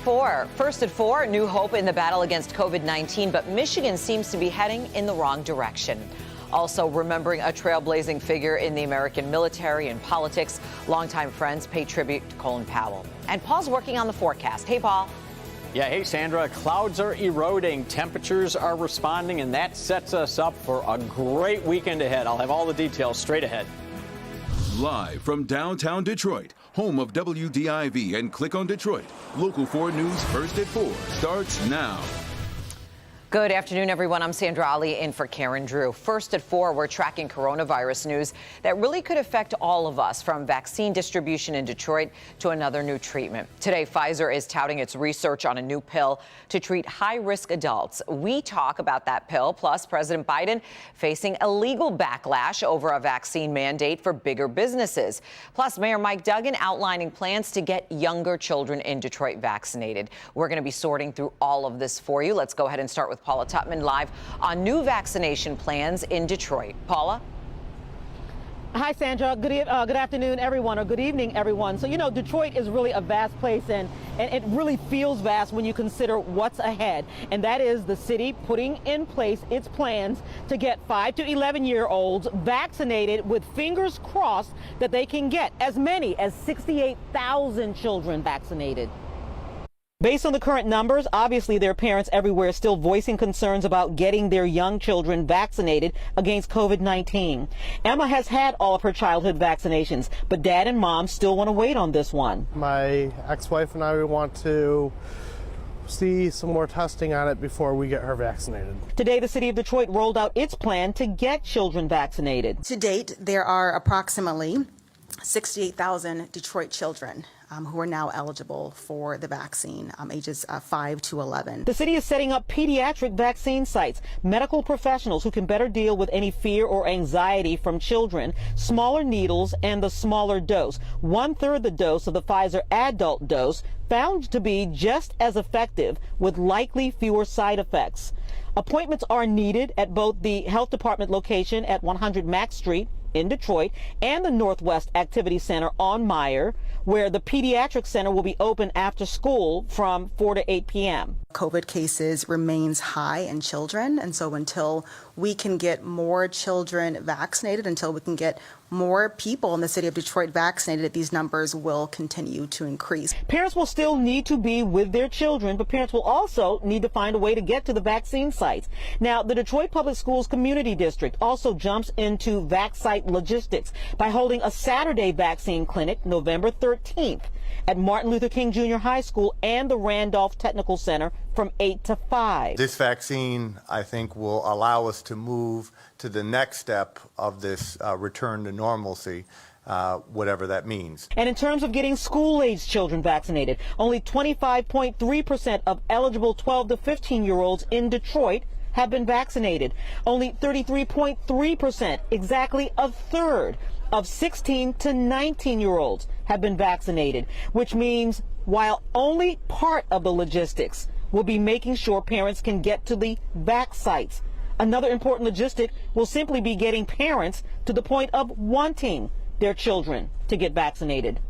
4. First at 4, new hope in the battle against COVID-19, but Michigan seems to be heading in the wrong direction. Also, remembering a trailblazing figure in the American military and politics, longtime friends pay tribute to Colin Powell. And Paul's working on the forecast. Hey, Paul. Yeah, hey, Sandra. Clouds are eroding, temperatures are responding, and that sets us up for a great weekend ahead. I'll have all the details straight ahead. Live from downtown Detroit, home of WDIV and Click on Detroit, Local 4 News First at 4 starts now. Good afternoon, everyone. I'm Sandra Ali in for Karen Drew. First at 4, we're tracking coronavirus news that really could affect all of us, from vaccine distribution in Detroit to another new treatment. Today, Pfizer is touting its research on a new pill to treat high-risk adults. We talk about that pill, plus President Biden facing a legal backlash over a vaccine mandate for bigger businesses. Plus, Mayor Mike Duggan outlining plans to get younger children in Detroit vaccinated. We're going to be sorting through all of this for you. Let's go ahead and start with Paula Tutman live on new vaccination plans in Detroit. Paula? Hi, Sandra. Good afternoon, everyone, or good evening, everyone. So, Detroit is really a vast place, and it really feels vast when you consider what's ahead. And that is the city putting in place its plans to get 5 to 11-year-olds vaccinated, with fingers crossed that they can get as many as 68,000 children vaccinated. Based on the current numbers, obviously there are parents everywhere still voicing concerns about getting their young children vaccinated against COVID-19. Emma has had all of her childhood vaccinations, but Dad and Mom still want to wait on this one. My ex-wife and I want to see some more testing on it before we get her vaccinated. Today, the city of Detroit rolled out its plan to get children vaccinated. To date, there are approximately 68,000 Detroit children who are now eligible for the vaccine, ages 5 to 11. The city is setting up pediatric vaccine sites, medical professionals who can better deal with any fear or anxiety from children, smaller needles, and the smaller dose. 1/3 the dose of the Pfizer adult dose, found to be just as effective with likely fewer side effects. Appointments are needed at both the health department location at 100 Mack Street in Detroit and the Northwest Activity Center on Meyer, where the pediatric center will be open after school from 4 to 8 p.m. COVID cases remains high in children, and so until we can get more children vaccinated, until we can get more people in the city of Detroit vaccinated, these numbers will continue to increase. Parents will still need to be with their children, but parents will also need to find a way to get to the vaccine sites. Now, the Detroit Public Schools Community District also jumps into vac site logistics by holding a Saturday vaccine clinic November 13th at Martin Luther King Jr. High School and the Randolph Technical Center from 8 to 5. This vaccine, I think, will allow us to move to the next step of this return to normalcy, whatever that means. And in terms of getting school-aged children vaccinated, only 25.3% of eligible 12 to 15-year-olds in Detroit have been vaccinated. Only 33.3%, exactly a third, of 16 to 19-year-olds have been vaccinated, which means while only part of the logistics will be making sure parents can get to the vac sites, another important logistic will simply be getting parents to the point of wanting their children to get vaccinated.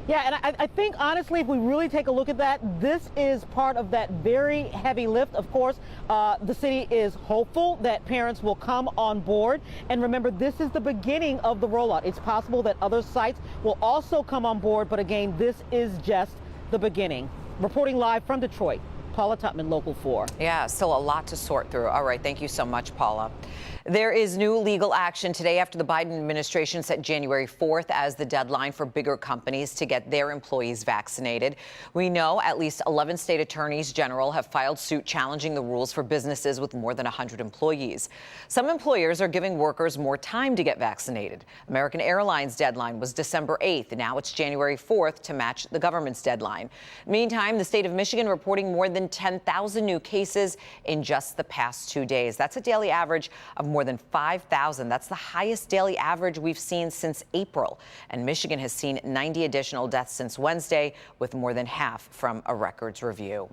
Yeah, and I think, honestly, if we really take a look at that, this is part of that very heavy lift. Of course, the city is hopeful that parents will come on board. And remember, this is the beginning of the rollout. It's possible that other sites will also come on board. But again, this is just the beginning. Reporting live from Detroit, Paula Tutman, Local 4. Yeah, still a lot to sort through. All right, thank you so much, Paula. There is new legal action today after the Biden administration set January 4th as the deadline for bigger companies to get their employees vaccinated. We know at least 11 state attorneys general have filed suit challenging the rules for businesses with more than 100 employees. Some employers are giving workers more time to get vaccinated. American Airlines' deadline was December 8th. Now it's January 4th to match the government's deadline. Meantime, the state of Michigan reporting more than 10,000 new cases in just the past 2 days. That's a daily average of more than 5,000. That's the highest daily average we've seen since April. And Michigan has seen 90 additional deaths since Wednesday, with more than half from a records review.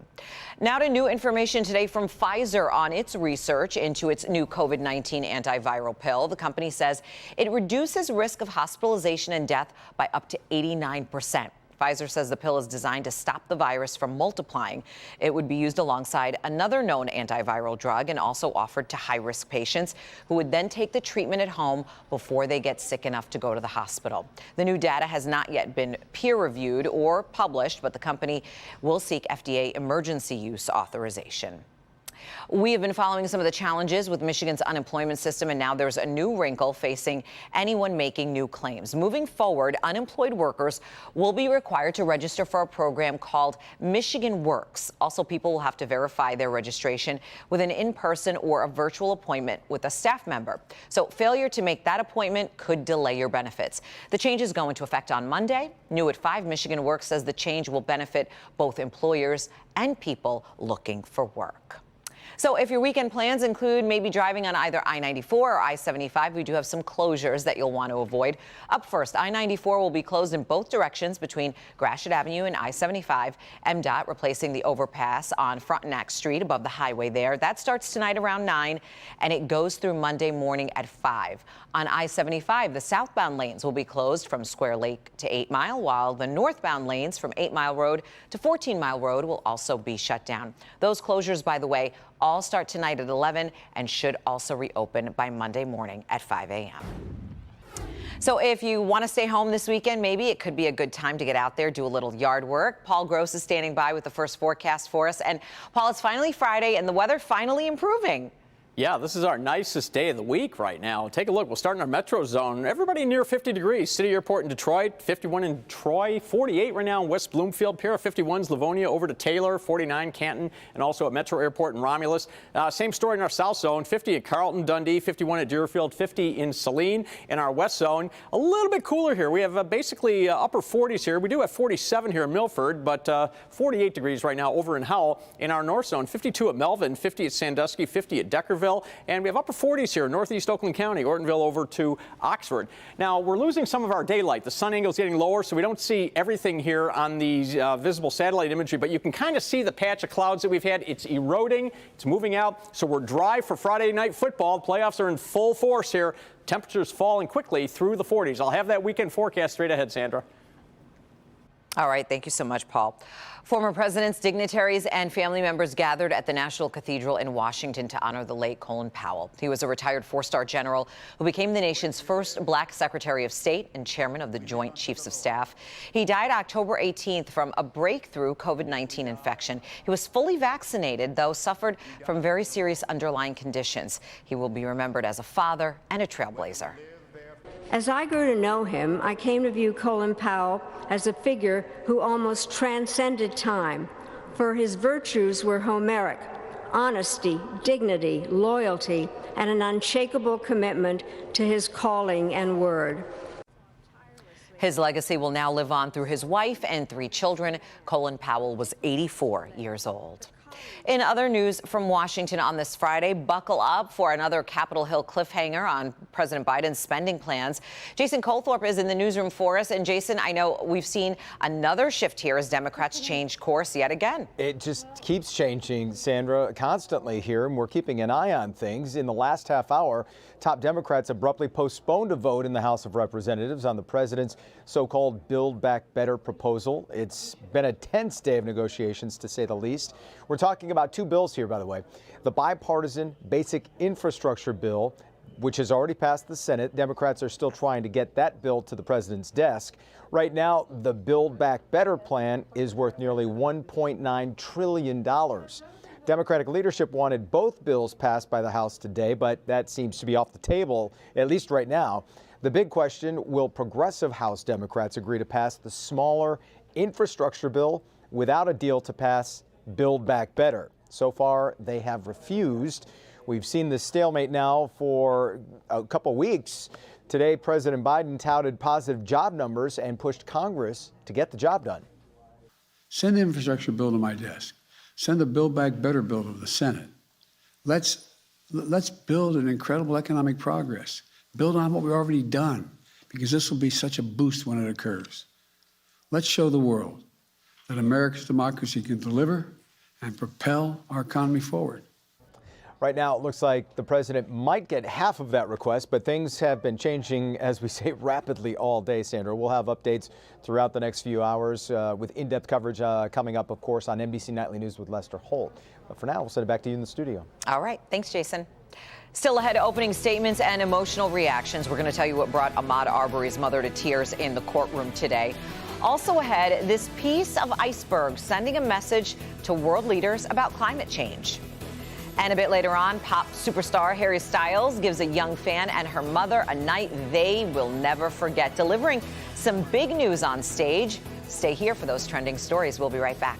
Now to new information today from Pfizer on its research into its new COVID-19 antiviral pill. The company says it reduces risk of hospitalization and death by up to 89%. Pfizer says the pill is designed to stop the virus from multiplying. It would be used alongside another known antiviral drug and also offered to high-risk patients who would then take the treatment at home before they get sick enough to go to the hospital. The new data has not yet been peer-reviewed or published, but the company will seek FDA emergency use authorization. We have been following some of the challenges with Michigan's unemployment system, and now there's a new wrinkle facing anyone making new claims. Moving forward, unemployed workers will be required to register for a program called Michigan Works. Also, people will have to verify their registration with an in-person or a virtual appointment with a staff member. So failure to make that appointment could delay your benefits. The changes go into effect on Monday. New at 5, Michigan Works says the change will benefit both employers and people looking for work. So if your weekend plans include maybe driving on either I-94 or I-75, we do have some closures that you'll want to avoid. Up first, I-94 will be closed in both directions between Gratiot Avenue and I-75. MDOT replacing the overpass on Frontenac Street above the highway there. That starts tonight around 9, and it goes through Monday morning at 5. On I-75, the southbound lanes will be closed from Square Lake to 8 Mile, while the northbound lanes from 8 Mile Road to 14 Mile Road will also be shut down. Those closures, by the way, all start tonight at 11 and should also reopen by Monday morning at 5 a.m. So if you want to stay home this weekend, maybe it could be a good time to get out there, do a little yard work. Paul Gross is standing by with the first forecast for us. And Paul, it's finally Friday and the weather finally improving. Yeah, this is our nicest day of the week right now. Take a look. We'll start in our metro zone. Everybody near 50 degrees. City Airport in Detroit, 51 in Troy, 48 right now in West Bloomfield. Pair of 51s, Livonia over to Taylor, 49 Canton, and also at Metro Airport in Romulus. Same story in our south zone, 50 at Carlton, Dundee, 51 at Deerfield, 50 in Saline. In our west zone, a little bit cooler here. We have basically upper 40s here. We do have 47 here in Milford, but 48 degrees right now over in Howell. In our north zone, 52 at Melvin, 50 at Sandusky, 50 at Deckerville. And we have upper 40s here in northeast Oakland County, Ortonville over to Oxford. Now, we're losing some of our daylight. The sun angle is getting lower, so we don't see everything here on these visible satellite imagery, but you can kind of see the patch of clouds that we've had. It's eroding. It's moving out. So we're dry for Friday night football. Playoffs are in full force here. Temperatures falling quickly through the 40s. I'll have that weekend forecast straight ahead, Sandra. All right. Thank you so much, Paul. Former presidents, dignitaries, and family members gathered at the National Cathedral in Washington to honor the late Colin Powell. He was a retired four-star general who became the nation's first black Secretary of State and chairman of the Joint Chiefs of Staff. He died October 18th from a breakthrough COVID-19 infection. He was fully vaccinated, though suffered from very serious underlying conditions. He will be remembered as a father and a trailblazer. As I grew to know him, I came to view Colin Powell as a figure who almost transcended time, for his virtues were Homeric: honesty, dignity, loyalty, and an unshakable commitment to his calling and word. His legacy will now live on through his wife and 3 children. Colin Powell was 84 years old. In other news from Washington on this Friday, buckle up for another Capitol Hill cliffhanger on President Biden's spending plans. Jason Colthorpe is in the newsroom for us. And Jason, I know we've seen another shift here as Democrats change course yet again. It just keeps changing, Sandra, constantly here, and we're keeping an eye on things. In the last half hour, top Democrats abruptly postponed a vote in the House of Representatives on the president's so-called Build Back Better proposal. It's been a tense day of negotiations, to say the least. We're talking about 2 bills here, by the way. The bipartisan basic infrastructure bill, which has already passed the Senate. Democrats are still trying to get that bill to the president's desk. Right now, the Build Back Better plan is worth nearly $1.9 trillion. Democratic leadership wanted both bills passed by the House today, but that seems to be off the table, at least right now. The big question, will progressive House Democrats agree to pass the smaller infrastructure bill without a deal to pass Build Back Better? So far, they have refused. We've seen this stalemate now for a couple weeks. Today, President Biden touted positive job numbers and pushed Congress to get the job done. Send the infrastructure bill to my desk. Send the Build Back Better bill to the Senate. Let's build an incredible economic progress. Build on what we've already done, because this will be such a boost when it occurs. Let's show the world that America's democracy can deliver and propel our economy forward. Right now, it looks like the president might get half of that request, but things have been changing, as we say, rapidly all day, Sandra. We'll have updates throughout the next few hours with in-depth coverage coming up, of course, on NBC Nightly News with Lester Holt. But for now, we'll send it back to you in the studio. All right. Thanks, Jason. Still ahead, opening statements and emotional reactions. We're going to tell you what brought Ahmaud Arbery's mother to tears in the courtroom today. Also ahead, this piece of iceberg sending a message to world leaders about climate change. And a bit later on, pop superstar Harry Styles gives a young fan and her mother a night they will never forget, delivering some big news on stage. Stay here for those trending stories. We'll be right back.